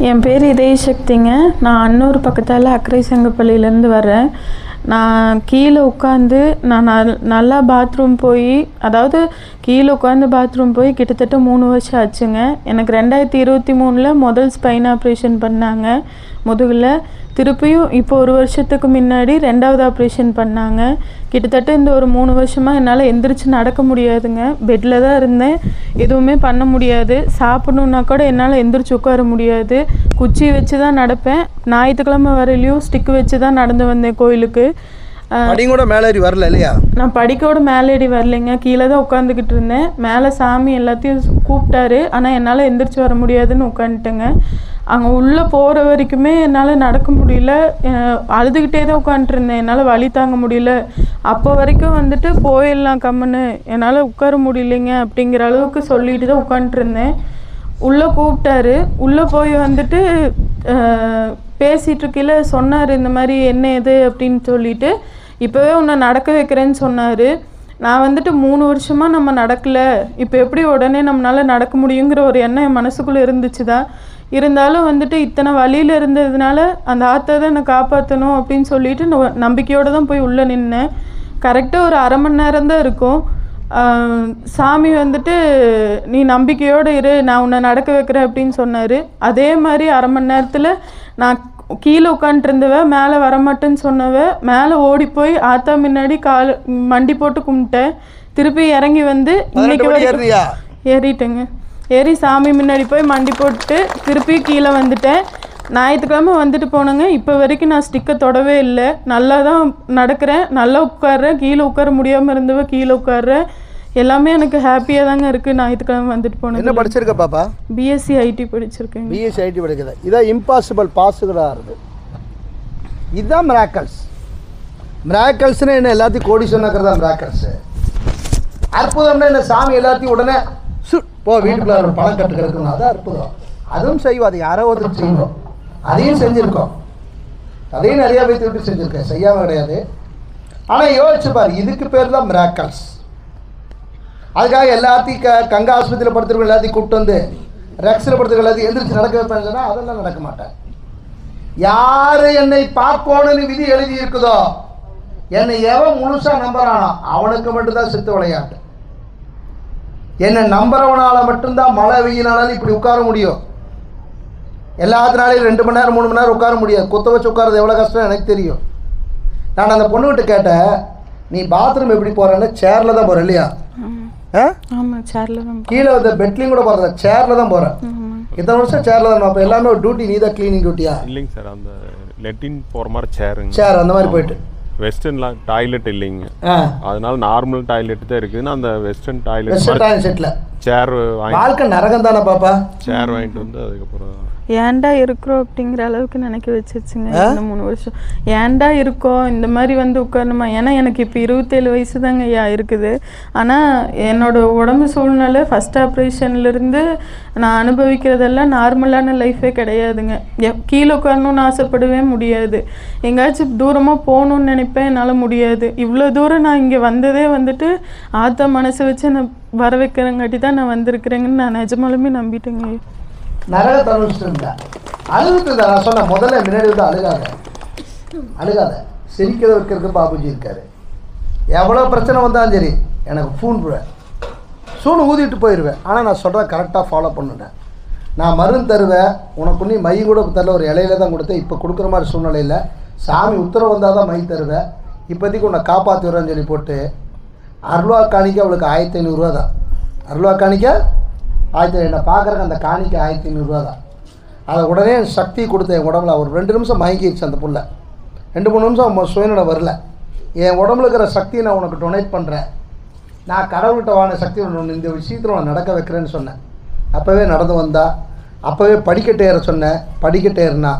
என் பேர் இதயசக்திங்க. நான் அன்னூர் பக்கத்தால் அக்கரை சங்கப்பள்ளியிலேருந்து வரேன். நான் கீழே உட்காந்து நான் நல்லா பாத்ரூம் போய், அதாவது கீழே உட்காந்து பாத்ரூம் போய் கிட்டத்தட்ட 3 வருஷம் ஆச்சுங்க. எனக்கு 2023 முதல் ஸ்பைன் ஆப்ரேஷன் பண்ணாங்க முதுகில். திருப்பியும் இப்போ 1 வருஷத்துக்கு முன்னாடி 2வது ஆப்ரேஷன் பண்ணாங்க. கிட்டத்தட்ட இந்த ஒரு 3 வருஷமாக என்னால் எந்திரிச்சு நடக்க முடியாதுங்க. பெட்டில் தான் இருந்தேன், எதுவுமே பண்ண முடியாது. சாப்பிடணுன்னா கூட என்னால் எந்திரிச்சு உட்கார முடியாது. குச்சி வச்சு தான் நடப்பேன். ஞாயிற்றுக்கிழமை வரையிலையும் ஸ்டிக்கு வச்சு தான் நடந்து வந்தேன் கோயிலுக்கு. படிக்கூட மேலேறி வரல இல்லையா? நான் படிக்கோட மேலேறி வரலைங்க, கீழே தான் உட்காந்துக்கிட்டு இருந்தேன். மேலே சாமி எல்லாத்தையும் கூப்பிட்டாரு, ஆனால் என்னால் எந்திரிச்சு வர முடியாதுன்னு உட்காந்துட்டேங்க. அங்கே உள்ளே போகிற வரைக்குமே என்னால் நடக்க முடியல, அழுதுகிட்டே தான் உட்காந்துருந்தேன். என்னால் வலி தாங்க முடியல. அப்போ வரைக்கும் வந்துட்டு போயிடலாம் கம்முன்னு, என்னால் உட்கார முடியலைங்க அப்படிங்கிற அளவுக்கு சொல்லிட்டு தான் உட்காந்துருந்தேன். உள்ளே கூப்பிட்டாரு. உள்ளே போய் வந்துட்டு பேசிகிட்டு இருக்கையில் சொன்னார், இந்த மாதிரி என்ன இது அப்படின்னு சொல்லிட்டு, இப்போவே உன்னை நடக்க வைக்கிறேன்னு சொன்னார். நான் வந்துட்டு 3 வருஷமாக நம்ம நடக்கலை, இப்போ எப்படி உடனே நம்மளால் நடக்க முடியுங்கிற ஒரு எண்ணம் என் மனசுக்குள்ளே இருந்துச்சு தான். இருந்தாலும் வந்துட்டு இத்தனை வழியில் இருந்ததுனால அந்த ஆற்றை தான் என்னை காப்பாற்றணும் அப்படின்னு சொல்லிட்டு நம்பிக்கையோடு தான் போய் உள்ளே நின்னேன். கரெக்டாக ஒரு 1/2 மணி நேரம் தான் இருக்கும். சாமி வந்துட்டு நீ நம்பிக்கையோடு இரு, நான் உன்னை நடக்க வைக்கிறேன் அப்படின்னு சொன்னார். அதே மாதிரி 1/2 மணி நேரத்தில் நான் கீழே உட்காந்துருந்தவ மேலே வரமாட்டேன்னு சொன்னவ மேலே ஓடி போய் ஆத்தா முன்னாடி மண்டி போட்டு கும்பிட்டேன். திருப்பி இறங்கி வந்து இன்னைக்கு ஏறிட்டேங்க. ஏறி சாமி முன்னாடி போய் மண்டி போட்டு திருப்பி கீழே வந்துட்டேன். ஞாயிற்றுக்கிழமை வந்துட்டு போனேங்க. இப்போ வரைக்கும் நான் ஸ்டிக்கை தொடவே இல்லை. நல்லா தான் நடக்கிறேன், நல்லா உட்கார்றேன். கீழே உட்கார முடியாமல் இருந்தவ கீழே உட்கார்றேன். எல்லாமே எனக்கு ஹாப்பியாக தாங்க இருக்குது. ஞாயிற்றுக்கிழமை வந்துட்டு போனேன். என்ன படிச்சிருக்க பாப்பா? பிஎஸ்சி ஐடி படிச்சிருக்கேன். பிஎஸ்சி ஐடி படிக்கிறது இதான் இம்பாசிபிள் பாசிபிளாக இருக்குது. இதுதான் மிராக்கல்ஸ். மிராக்கல்ஸ்னு என்ன எல்லாத்தையும் கோடி சொன்னக்கிறதா மிராக்கல்ஸு. அற்புதம்னா என்ன, சாமி எல்லாத்தையும் உடனே போ வீட்டுக்குள்ள ஒரு பணம் கட்டு கிடக்கணும், அதான் அற்புதம். அதுவும் செய்வோம், அது யாரோ ஒருத்தர் செய்வோம். அதையும் செஞ்சுருக்கோம், அதையும் நிறையா பேர் விட்டு செஞ்சுருக்கேன், செய்யாமல் கிடையாது. ஆனால் யோசிச்சு பாரு, இதுக்கு பேர் தான் மிராக்கல்ஸ். அதுக்காக எல்லாத்தையும் கங்கா ஆஸ்பத்திரியில் படுத்துருக்கோம், எல்லாத்தையும் கூப்பிட்டு வந்து ரெக்ஸில் படுத்துருக்க எல்லாத்தையும் எந்திரிச்சு நடக்க வைப்பேன்னு சொன்னால் அதெல்லாம் நடக்க மாட்டேன். யார் என்னை பார்க்கணும்னு விதி எழுதி இருக்குதோ, என்னை எவன் முழுசாக நம்புறானோ அவனுக்கு மட்டும்தான் சித்து விளையாட்டு. என்னை நம்புறவனால மட்டும்தான் மழை வெயினாலும் இப்படி உட்கார முடியும். எல்லாத்தினாலையும் 2 மணி நேரம் 3 மணி நேரம் உட்கார முடியாது. குத்த வச்சு உட்காரது எவ்வளோ கஷ்டம் எனக்கு தெரியும். நான் அந்த பொண்ணுகிட்ட கேட்டேன், நீ பாத்ரூம் எப்படி போகிறேன்னு? சேரில் தான் போகிறேன் இல்லையா? கீழே வந்து பெட்லையும் கூட போகிறத சேரில் தான் போகிறேன். இத்தனை வருஷம் சேரில் தான். அப்போ எல்லாமே ஒரு டியூட்டி, நீ தான் கிளீனிங் டியூட்டியா? இல்லைங்க சார், அந்த லெட்டின் போகிற மாதிரி சேர் அந்த மாதிரி போயிட்டு வெஸ்டர்ன்லாம் டாய்லெட் இல்லைங்க, அதனால நார்மல் டாய்லெட் தான் இருக்குதுன்னு அந்த வெஸ்டர்ன் டாய்லெட் செட்டில் சேர் வாழ்க்கை நரகம் தானே பாப்பா. சேர் வாங்கிட்டு வந்து அதுக்கப்புறம் ஏன்டா இருக்கிறோம் அப்படிங்கிற அளவுக்கு நினைக்க வச்சிருச்சுங்க இந்த 3 வருஷம். ஏன்டா இருக்கோம் இந்த மாதிரி வந்து உட்காரணுமா? ஏன்னா எனக்கு இப்போ 27 வயசு தாங்க இருக்குது. ஆனால் என்னோட உடம்பு சூழ்நிலை ஃபஸ்ட் ஆப்ரேஷன்லேருந்து நான் அனுபவிக்கிறதெல்லாம் நார்மலான லைஃபே கிடையாதுங்க. கீழே உட்காரணும்னு ஆசைப்படவே முடியாது. எங்கேயாச்சும் தூரமாக போகணுன்னு நினைப்பேன், என்னால் முடியாது. இவ்வளோ தூரம் நான் இங்கே வந்ததே வந்துட்டு ஆத்தா மனசை வச்சு நான் வர வைக்கிறங்காட்டி தான் நான் வந்திருக்கிறேங்கன்னு நான் நிஜமாலுமே நம்பிட்டேங்க. நரகத்தை அனுபவிச்சுட்டு இருந்தேன், அழுதுட்டு இருந்தேன். நான் சொன்னேன் முதல்ல முன்னாடி வந்து அழுகாத சிரிக்கிறத வைக்கிறதுக்கு பாபுஜி இருக்காரு. எவ்வளோ பிரச்சனை வந்தாலும் சரி எனக்கு ஃபோன் போடுவேன், சூடு ஊதிட்டு போயிடுவேன். ஆனால் நான் சொல்கிறேன் கரெக்டாக ஃபாலோ பண்ணுவேன். நான் மருந்து தருவேன், உனக்கு நீ மை கூட தரல, ஒரு இலையில தான் கொடுத்தேன். இப்போ கொடுக்குற மாதிரி சூழ்நிலையில் சாமி உத்தரவு வந்தால் தான் மை தருவேன். இப்போதைக்கு உன்னை காப்பாற்றி விடுறேன்னு சொல்லி போட்டு அருள்வா காணிக்க அவளுக்கு 1500 ரூபா தான். அருள்வா காணிக்க 1000, என்னை பார்க்குறக்கு அந்த காணிக்க 1500 ரூபா தான். அதை உடனே சக்தி கொடுத்த என் உடம்புல ஒரு 2 நிமிஷம் மயங்கிடுச்சு அந்த புள்ள. 2-3 நிமிஷம் சுயநலம் வரல. என் உடம்புல இருக்கிற சக்தியை நான் உனக்கு டொனேட் பண்ணுறேன், நான் கடவுள்கிட்ட வாங்கின சக்தி ஒன்று இந்த விஷயத்தில் நான் நடக்க வைக்கிறேன்னு சொன்னேன். அப்போவே நடந்து வந்தா, அப்போவே படிக்கட்டு ஏற சொன்னேன், படிக்கட்டு ஏறினா,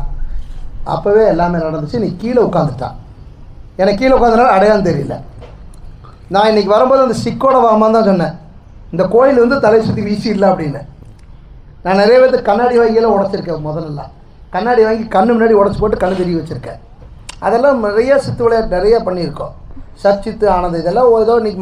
அப்போவே எல்லாமே நடந்துச்சு. நீ கீழே உட்காந்துட்டான். எனக்கு கீழே உட்காந்துனால அடையாளம் தெரியல. நான் இன்றைக்கி வரும்போது அந்த சிக்கோட வாமான்னு தான் சொன்னேன், இந்த கோயில் வந்து தலை சுற்றி வீசிடல அப்படின்னு. நான் நிறைய பேர்த்து கண்ணாடி வாங்கியெல்லாம் உடச்சிருக்கேன். முதல்லலாம் கண்ணாடி வாங்கி கண்ணு முன்னாடி உடச்சி போட்டு கண்ணு தெரிய வச்சுருக்கேன். அதெல்லாம் நிறைய சித்து விளையாட்டு நிறைய பண்ணியிருக்கோம். சர்ச்சித்து ஆனது இதெல்லாம் ஏதோ இன்றைக்கி